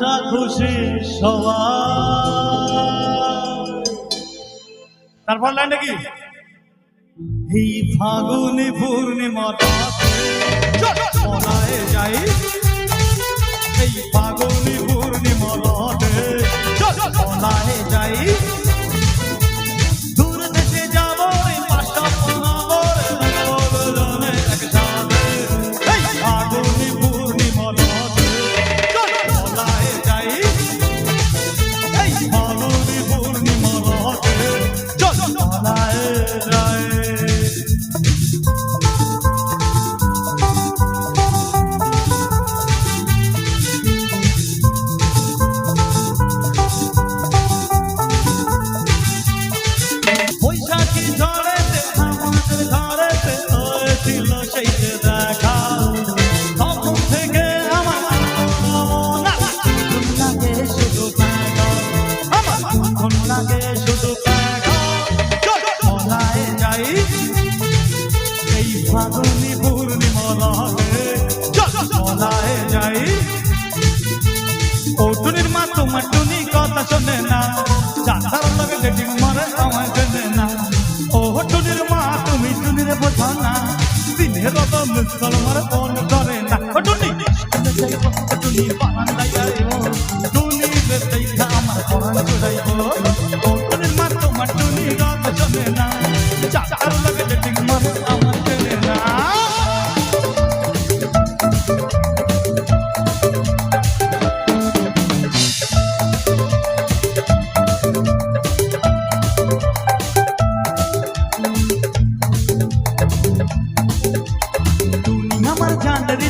নাচা খুশি সবাই। তারপর লাইনটা কি? এই ফাগুনি পূর্ণিমাতে পলায়ে যাই, এই ফাগুনি পূর্ণিমাতে পলায়ে যাই, দূর দেশে যাব পাশা পড়াবো একসাথে। এই ফাগুনি পূর্ণিমাতে পলায়ে যাই, এই ফাগুনি পূর্ণিমাতে পলায়ে যাই। বৈশাখী ঝড়েতে আমাদের ঘরেতে হয়েছিল সেই যে দেখা, তখন থেকে আমার মন লাগে শুধু দেখা, আমার মন লাগে শুধু দেখা। পলায়ে যাই এই ফাগুনি পূর্ণিমাতে পলায়ে যাই। ও টুনির মা তোমার টুনি কথা শোনে না, চাচার লগে ডেটিং মারে আমায় চেনে না। ও টুনির মা তুমি টুনিরে বোঝো না, দিনের রত মিসকল মারে ফোন করে না। ও টুনি টুনি বারান্দায় যাইব, টুনি দেখা আমার পরাণ জুড়াইব। ও টুনির মা তোমার টুনি কথা শোনে না, চাচার লগে ডেটিং মারে আমায় চেনে না। আমার জানের